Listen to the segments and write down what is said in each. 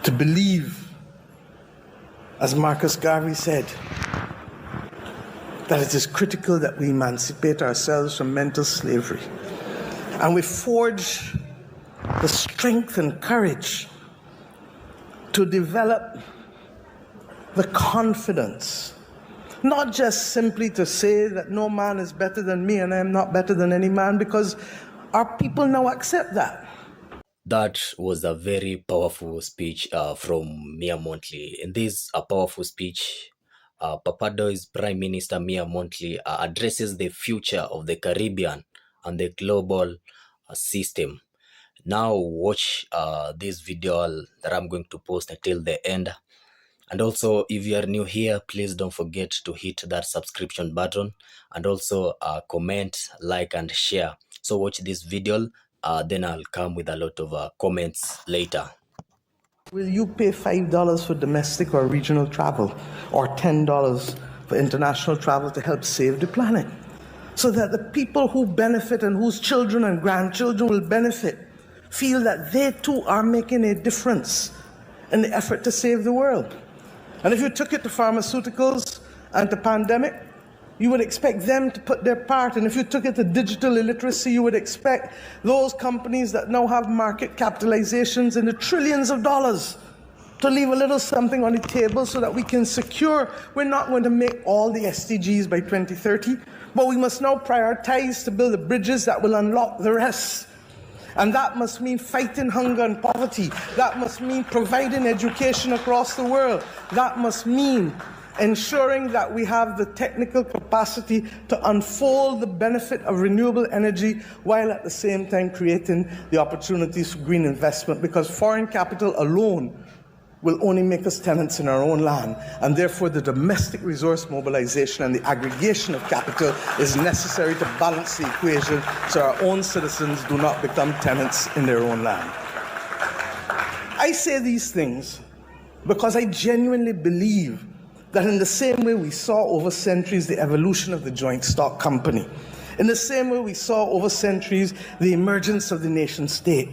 to believe, as Marcus Garvey said, that it is critical that we emancipate ourselves from mental slavery and we forge the strength and courage to develop the confidence, not just simply to say that no man is better than me and I am not better than any man, because our people now accept that. That was a very powerful speech from Mia Mottley. In this powerful speech, Papado's Prime Minister Mia Mottley addresses the future of the Caribbean and the global system. Now watch this video that I'm going to post until the end. And also, if you are new here, please don't forget to hit that subscription button and also comment, like, and share. So watch this video, then I'll come with a lot of comments later. Will you pay $5 for domestic or regional travel, or $10 for international travel to help save the planet? So that the people who benefit and whose children and grandchildren will benefit feel that they too are making a difference in the effort to save the world. And if you took it to pharmaceuticals and to pandemic, you would expect them to put their part. And if you took it to digital illiteracy, you would expect those companies that now have market capitalizations in the trillions of dollars to leave a little something on the table so that we can secure we're not going to make all the SDGs by 2030, but we must now prioritize to build the bridges that will unlock the rest. And that must mean fighting hunger and poverty. That must mean providing education across the world. That must mean ensuring that we have the technical capacity to unfold the benefit of renewable energy while at the same time creating the opportunities for green investment, because foreign capital alone will only make us tenants in our own land, and therefore the domestic resource mobilization and the aggregation of capital is necessary to balance the equation so our own citizens do not become tenants in their own land. I say these things because I genuinely believe that in the same way we saw over centuries the evolution of the joint stock company, in the same way we saw over centuries the emergence of the nation state,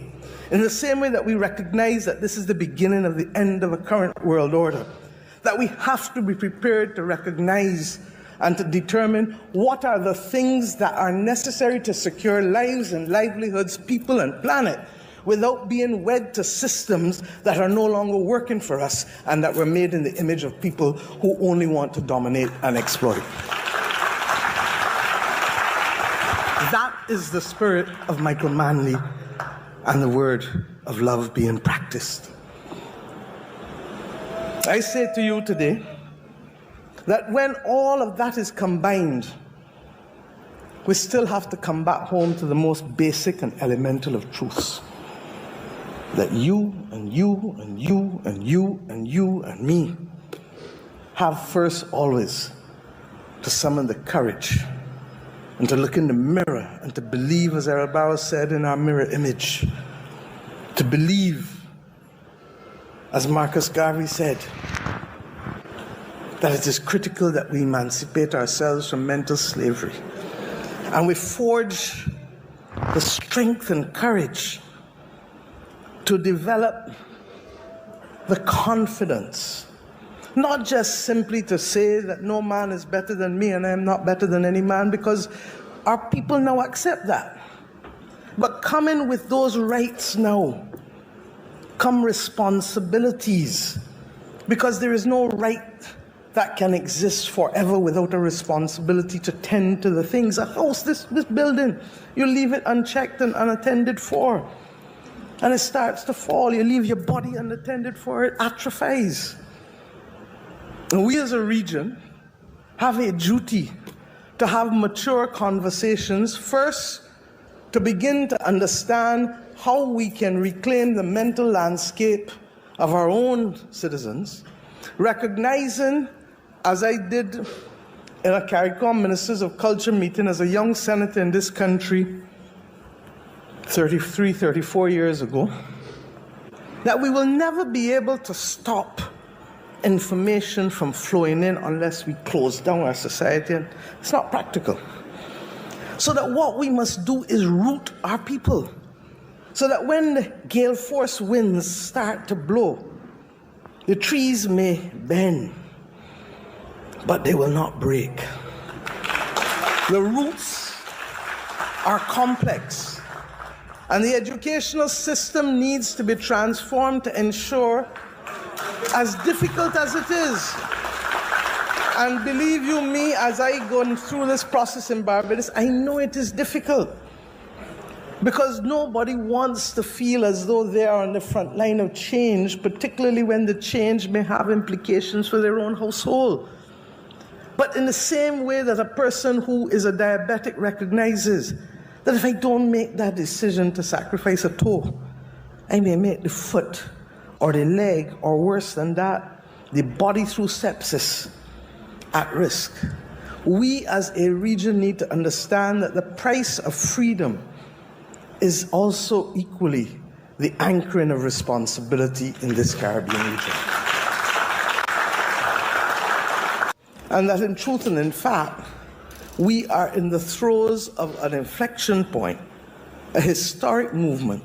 in the same way that we recognize that this is the beginning of the end of a current world order, that we have to be prepared to recognize and to determine what are the things that are necessary to secure lives and livelihoods, people and planet, without being wed to systems that are no longer working for us and that were made in the image of people who only want to dominate and exploit. That is the spirit of Michael Manley and the word of love being practiced. I say to you today that when all of that is combined, we still have to come back home to the most basic and elemental of truths. That you and you and you and you and you and me have first always to summon the courage and to look in the mirror and to believe, as Errol Barrow said, in our mirror image. To believe, as Marcus Garvey said, that it is critical that we emancipate ourselves from mental slavery and we forge the strength and courage to develop the confidence, not just simply to say that no man is better than me and I am not better than any man, because our people now accept that. But coming with those rights now come responsibilities, because there is no right that can exist forever without a responsibility to tend to the things. A house, this building, you leave it unchecked and unattended for, and it starts to fall. You leave your body unattended for, it atrophies. And we as a region have a duty to have mature conversations, first to begin to understand how we can reclaim the mental landscape of our own citizens, recognizing, as I did in a CARICOM Ministers of Culture meeting as a young senator in this country 33, 34 years ago, that we will never be able to stop information from flowing in unless we close down our society, and it's not practical. So that what we must do is root our people, so that when the gale force winds start to blow, The trees may bend, but they will not break. The roots are complex, and the educational system needs to be transformed to ensure, as difficult as it is, and believe you me, as I go through this process in Barbados, I know it is difficult, because nobody wants to feel as though they are on the front line of change, particularly when the change may have implications for their own household. But in the same way that a person who is a diabetic recognizes that if I don't make that decision to sacrifice a toe, I may make the foot or the leg, or worse than that, the body through sepsis at risk. We as a region need to understand that the price of freedom is also equally the anchoring of responsibility in this Caribbean region. And that in truth and in fact, we are in the throes of an inflection point, a historic movement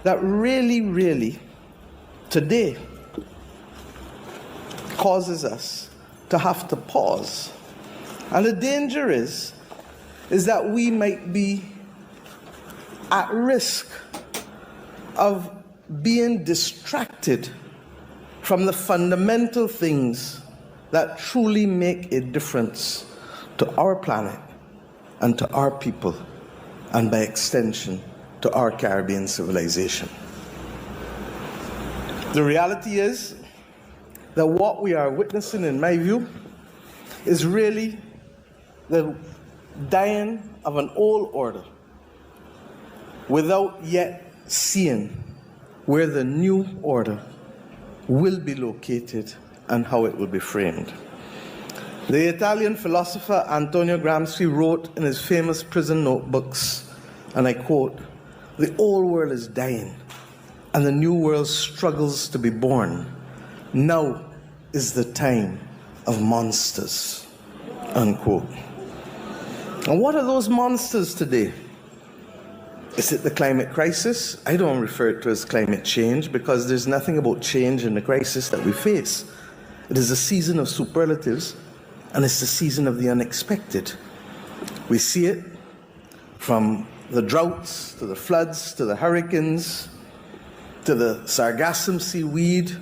that really, today, causes us to have to pause. And the danger is that we might be at risk of being distracted from the fundamental things that truly make a difference to our planet and to our people, and by extension, to our Caribbean civilization. The reality is that what we are witnessing, in my view, is really the dying of an old order without yet seeing where the new order will be located and how it will be framed. The Italian philosopher Antonio Gramsci wrote in his famous prison notebooks, and I quote, "The old world is dying, and the new world struggles to be born. Now is the time of monsters," unquote. And what are those monsters today? Is it the climate crisis? I don't refer to it as climate change, because there's nothing about change in the crisis that we face. It is a season of superlatives, and it's the season of the unexpected. We see it from the droughts, to the floods, to the hurricanes, to the sargassum seaweed,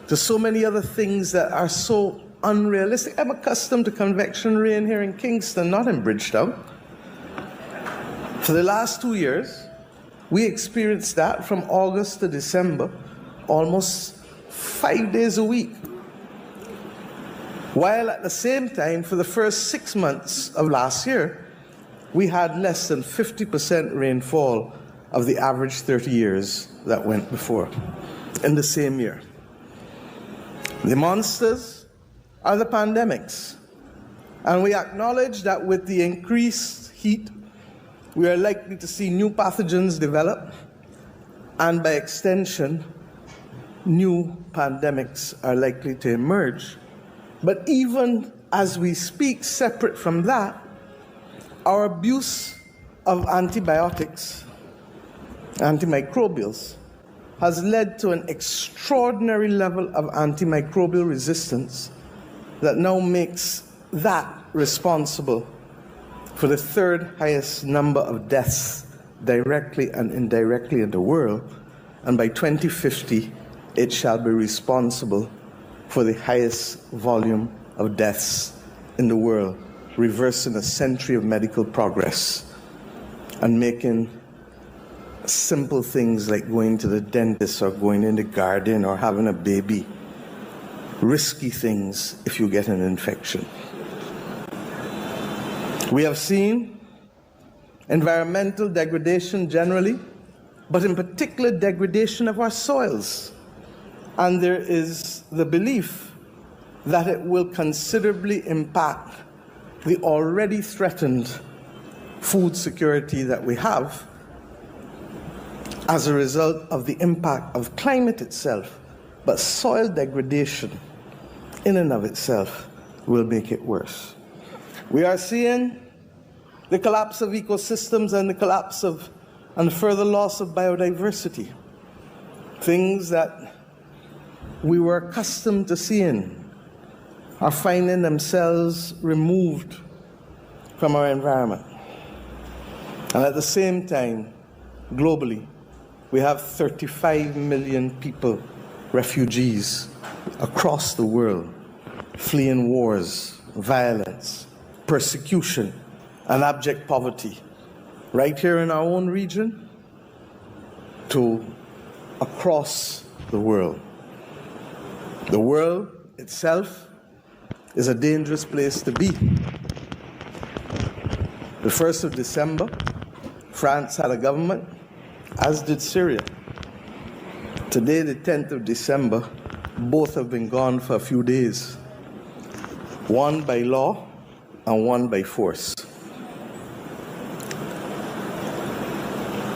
to so many other things that are so unrealistic. I'm accustomed to convection rain here in Kingston, not in Bridgetown. For the last 2 years, we experienced that from August to December, almost 5 days a week. While at the same time, for the first 6 months of last year, we had less than 50% rainfall of the average 30 years that went before, in the same year. The monsters are the pandemics. And we acknowledge that with the increased heat, we are likely to see new pathogens develop, and by extension, new pandemics are likely to emerge. But even as we speak, separate from that, our abuse of antibiotics, antimicrobials, has led to an extraordinary level of antimicrobial resistance that now makes that responsible for the third highest number of deaths directly and indirectly in the world, and by 2050, it shall be responsible for the highest volume of deaths in the world, reversing a century of medical progress and making simple things like going to the dentist or going in the garden or having a baby risky things if you get an infection. We have seen environmental degradation generally, but in particular degradation of our soils. And there is the belief that it will considerably impact the already threatened food security that we have as a result of the impact of climate itself. But soil degradation in and of itself will make it worse. We are seeing the collapse of ecosystems and the collapse of and further loss of biodiversity. Things that we were accustomed to seeing are finding themselves removed from our environment. And at the same time, globally, we have 35 million people, refugees, across the world, fleeing wars, violence, persecution, and abject poverty, right here in our own region to across the world. The world itself is a dangerous place to be. The 1st of December, France had a government, as did Syria. Today, the 10th of December, both have been gone for a few days. One by law and one by force.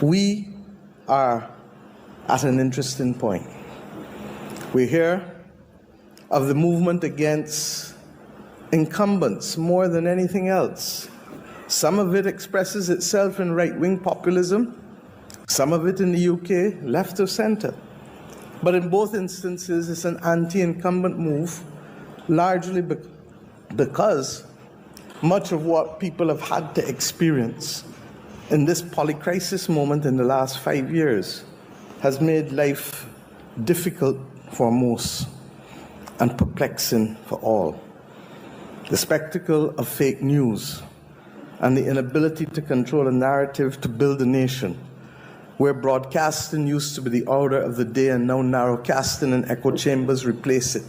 We are at an interesting point. We hear of the movement against incumbents more than anything else. Some of it expresses itself in right-wing populism, some of it in the UK, left of center. But in both instances, it's an anti-incumbent move, largely because much of what people have had to experience in this polycrisis moment in the last 5 years has made life difficult for most and perplexing for all. The spectacle of fake news and the inability to control a narrative to build a nation, where broadcasting used to be the order of the day and now narrowcasting and echo chambers replace it.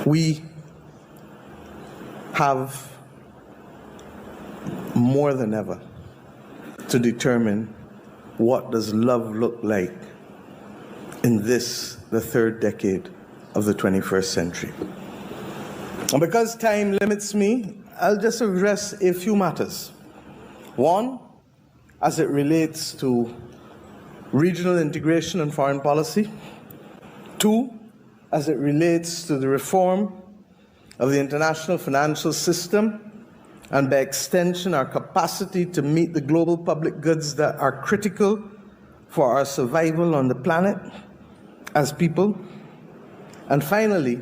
We have more than ever to determine what does love look like in this, the third decade of the 21st century. And because time limits me, I'll just address a few matters. One, as it relates to regional integration and foreign policy. Two, as it relates to the reform of the international financial system and by extension our capacity to meet the global public goods that are critical for our survival on the planet as people. And finally,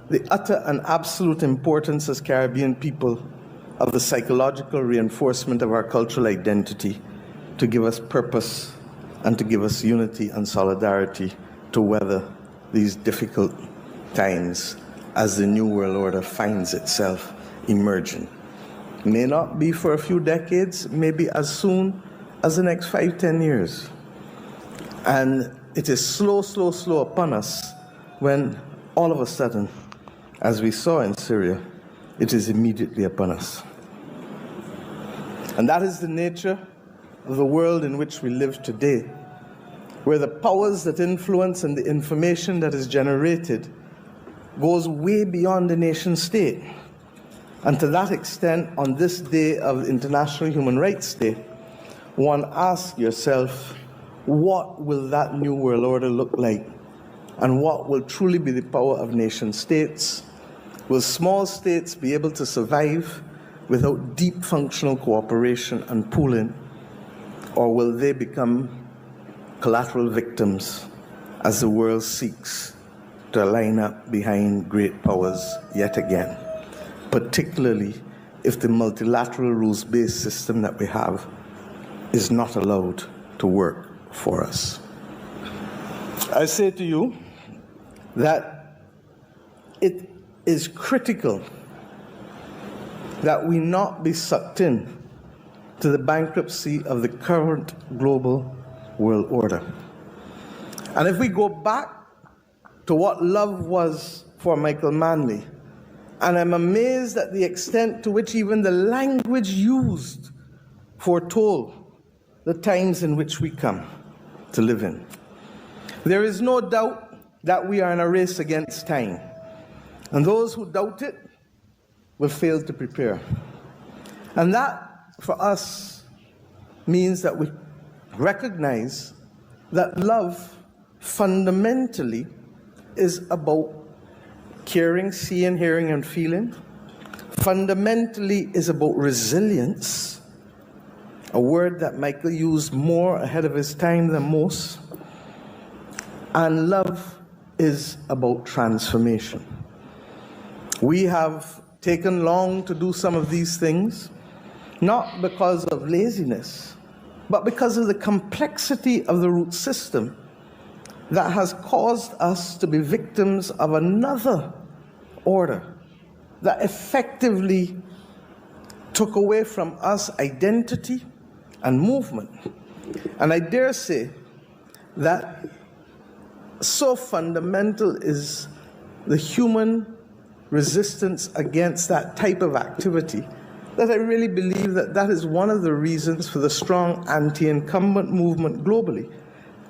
the utter and absolute importance as Caribbean people of the psychological reinforcement of our cultural identity to give us purpose and to give us unity and solidarity to weather these difficult times as the New World Order finds itself emerging. May not be for a few decades, maybe as soon as the next 5-10 years. And it is slow upon us when all of a sudden, as we saw in Syria, it is immediately upon us. And that is the nature of the world in which we live today, where the powers that influence and the information that is generated goes way beyond the nation state. And to that extent, on this day of International Human Rights Day, one asks yourself, what will that new world order look like? And what will truly be the power of nation states? Will small states be able to survive without deep functional cooperation and pooling? Or will they become collateral victims as the world seeks to line up behind great powers yet again? Particularly if the multilateral rules-based system that we have is not allowed to work for us. I say to you that it is critical that we not be sucked in to the bankruptcy of the current global world order. And if we go back to what love was for Michael Manley, and I'm amazed at the extent to which even the language used foretold the times in which we come to live in. There is no doubt that we are in a race against time, and those who doubt it will fail to prepare. And that, for us, means that we recognize that love fundamentally is about caring, seeing, hearing, and feeling. Fundamentally is about resilience, a word that Michael used more ahead of his time than most. And love is about transformation. We have taken long to do some of these things, not because of laziness, but because of the complexity of the root system that has caused us to be victims of another order that effectively took away from us identity and movement. And I dare say that so fundamental is the human resistance against that type of activity that I really believe that that is one of the reasons for the strong anti-incumbent movement globally,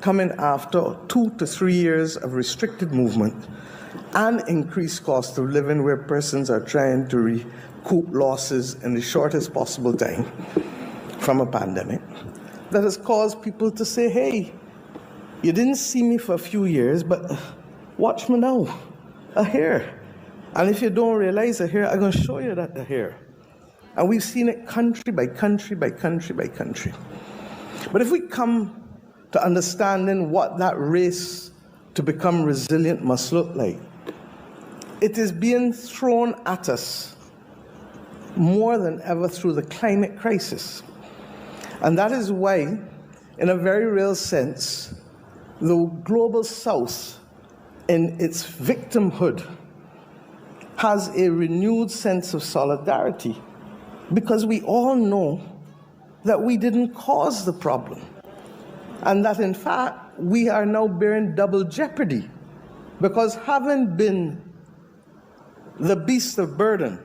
coming after 2 to 3 years of restricted movement and increased cost of living, where persons are trying to recoup losses in the shortest possible time from a pandemic, that has caused people to say, hey, you didn't see me for a few years, but watch me now, here. And if you don't realize here, I'm going to show you that here. And we've seen it country by country by country by country. But if we come to understanding what that race to become resilient must look like, it is being thrown at us more than ever through the climate crisis. And that is why, in a very real sense, the global south, in its victimhood, has a renewed sense of solidarity, because we all know that we didn't cause the problem, and that in fact we are now bearing double jeopardy, because having been the beast of burden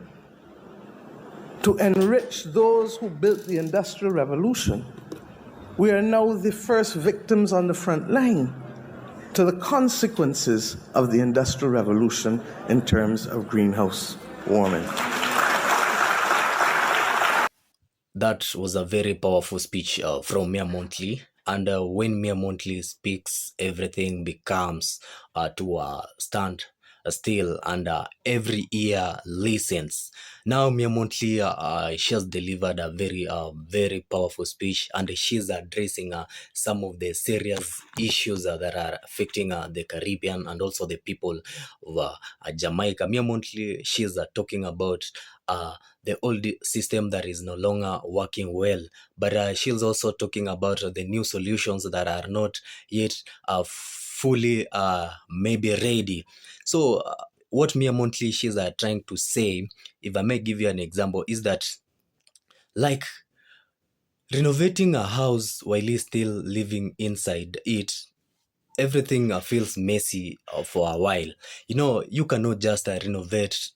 to enrich those who built the Industrial Revolution, we are now the first victims on the front line to the consequences of the Industrial Revolution in terms of greenhouse warming. That was a very powerful speech from Mia Montley. And when Mia Montley speaks, everything becomes to stand still, and every ear listens. Now Mia Montley, she has delivered a very powerful speech, and she's addressing some of the serious issues that are affecting the Caribbean and also the people of Jamaica. Mia Montley, she's talking about the old system that is no longer working well, but she's also talking about the new solutions that are not yet fully maybe ready. So what Mia Montley she's trying to say, if I may give you an example, is that like renovating a house while he's still living inside it, everything feels messy for a while. You know, you cannot just renovate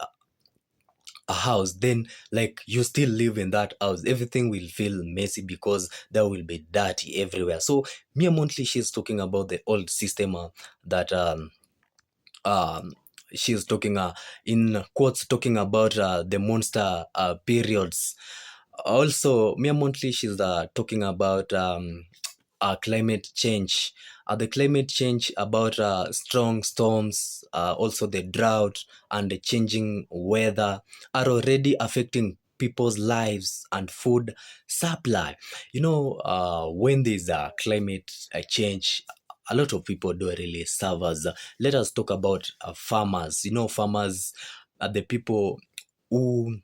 a house, then like you still live in that house, everything will feel messy because there will be dirty everywhere. So Mia Montley, she's talking about the old system that um she's talking in quotes, talking about the monster periods. Also Mia Montley, she's talking about climate change, the climate change, about strong storms, also the drought and the changing weather are already affecting people's lives and food supply. You know, when there's a climate change, a lot of people do really suffer. Let us talk about farmers. You know, farmers are the people who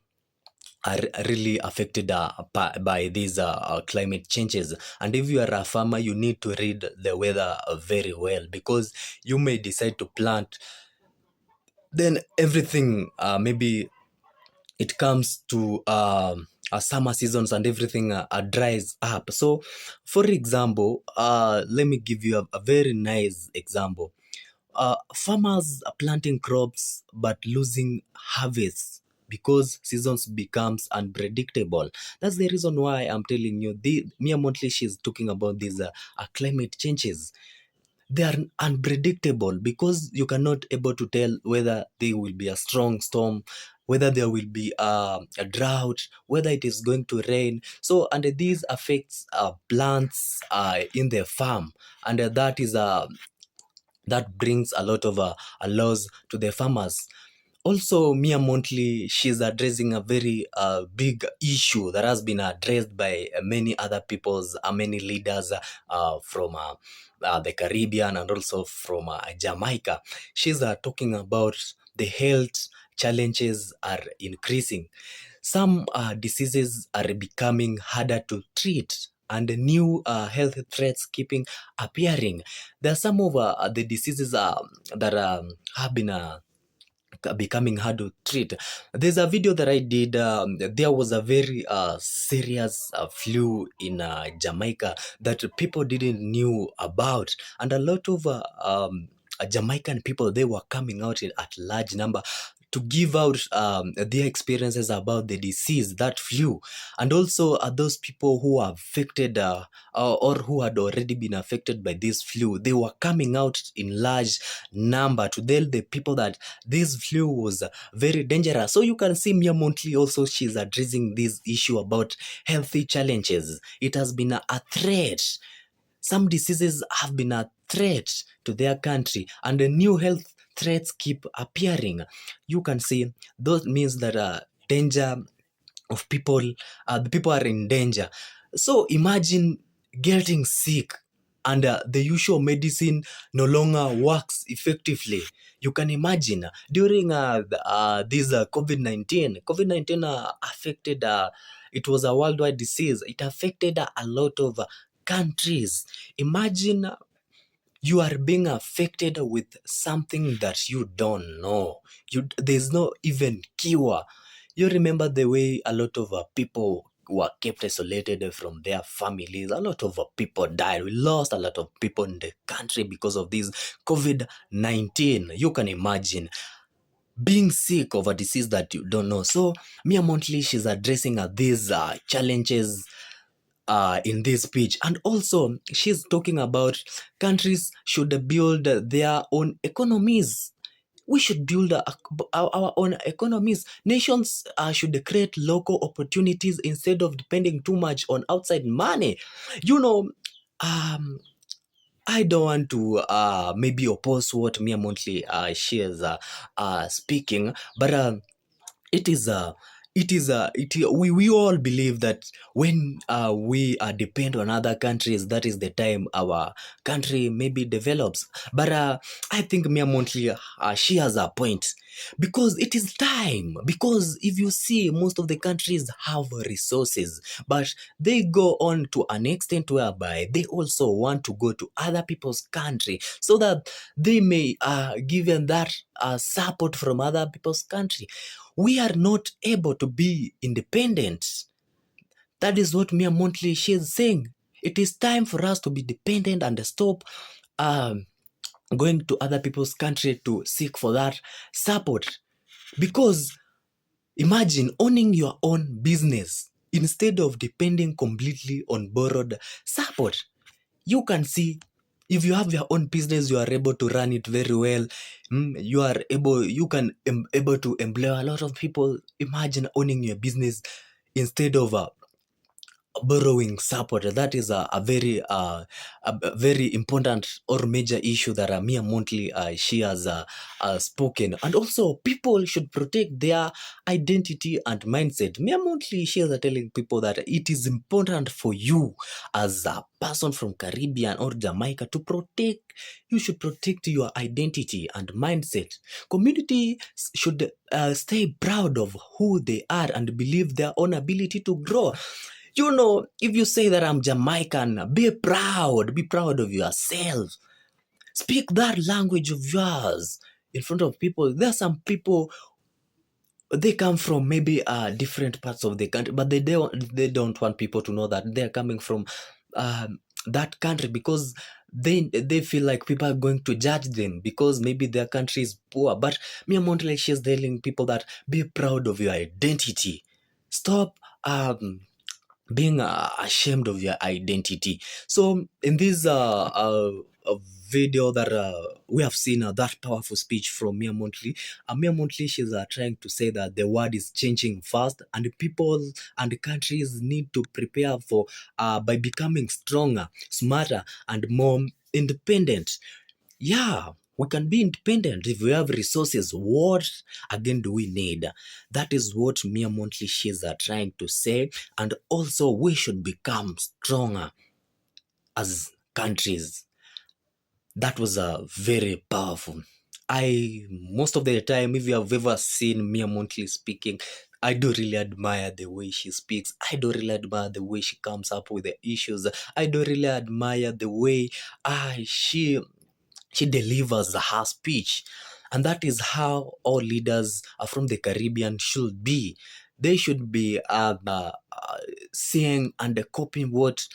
are really affected by these climate changes. And if you are a farmer, you need to read the weather very well, because you may decide to plant, then everything maybe it comes to summer seasons and everything dries up. So for example, let me give you a very nice example. Farmers are planting crops but losing harvests because seasons becomes unpredictable. That's the reason why I'm telling you, the Mia Montley, she's talking about these climate changes. They are unpredictable because you cannot able to tell whether there will be a strong storm, whether there will be a drought, whether it is going to rain. So and these affects plants in the farm, and that is that brings a lot of a loss to the farmers. Also, Mia Montley, she's addressing a very big issue that has been addressed by many other peoples, many leaders from the Caribbean and also from Jamaica. She's talking about the health challenges are increasing. Some diseases are becoming harder to treat and new health threats keeping appearing. There are some of the diseases that have been becoming hard to treat. There's a video that I did. There was a very serious flu in Jamaica that people didn't knew about, and a lot of Jamaican people, they were coming out at large number to give out their experiences about the disease, that flu, and also those people who are affected or who had already been affected by this flu. They were coming out in large number to tell the people that this flu was very dangerous. So you can see Mia Montley also, she's addressing this issue about healthy challenges. It has been a threat. Some diseases have been a threat to their country, and the new health threats keep appearing. You can see those means that danger of people, the people are in danger. So imagine getting sick and the usual medicine no longer works effectively. You can imagine during this COVID-19 affected, it was a worldwide disease. It affected a lot of countries. Imagine you are being affected with something that you don't know. There's no even cure. You remember the way a lot of people were kept isolated from their families. A lot of people died. We lost a lot of people in the country because of this COVID-19. You can imagine being sick of a disease that you don't know. So Mia Montley, she's addressing these challenges in this speech. And also, she's talking about countries should build their own economies. We should build our own economies. Nations should create local opportunities instead of depending too much on outside money. You know, I don't want to maybe oppose what Mia Montley she is speaking, but we all believe that when we depend on other countries, that is the time our country maybe develops. But I think Mia Montley, she has a point, because it is time. Because if you see, most of the countries have resources, but they go on to an extent whereby they also want to go to other people's country so that they may give them that support from other people's country. We are not able to be independent. That is what Mia Montley, she is saying. It is time for us to be dependent and stop going to other people's country to seek for that support. Because imagine owning your own business instead of depending completely on borrowed support. You can see, if you have your own business, you are able to run it very well. You can able to employ a lot of people. Imagine owning your business instead of borrowing support. That is a very important or major issue that Mia Montley she has spoken. And also, people should protect their identity and mindset. Mia Montley, she is telling people that it is important for you as a person from Caribbean or Jamaica to protect. You should protect your identity and mindset. Community should stay proud of who they are and believe their own ability to grow. You know, if you say that I'm Jamaican, be proud of yourself. Speak that language of yours in front of people. There are some people, they come from maybe different parts of the country, but they don't want people to know that they're coming from that country, because they feel like people are going to judge them because maybe their country is poor. But Mia Montley, she's telling people that be proud of your identity. Stop being ashamed of your identity. So in this video that we have seen that powerful speech from Mia Montley, she's trying to say that the world is changing fast, and people and countries need to prepare for by becoming stronger, smarter, and more independent. Yeah, We can be independent if we have resources. What again do we need? That is what Mia Monthly shares are trying to say. And also, we should become stronger as countries. That was a very powerful. I most of the time, if you have ever seen Mia Monthly speaking, I do really admire the way she speaks. I do really admire the way she comes up with the issues. I do really admire the way she delivers her speech. And that is how all leaders from the Caribbean should be. They should be seeing and copying what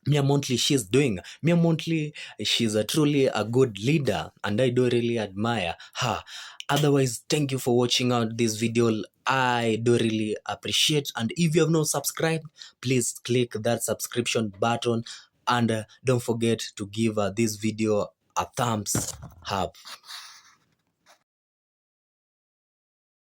Mia Monthly she's doing. Mia Monthly, she's truly a good leader, and I do really admire her. Otherwise, thank you for watching out this video. I do really appreciate, and if you have not subscribed, please click that subscription button, and don't forget to give this video a thumbs up.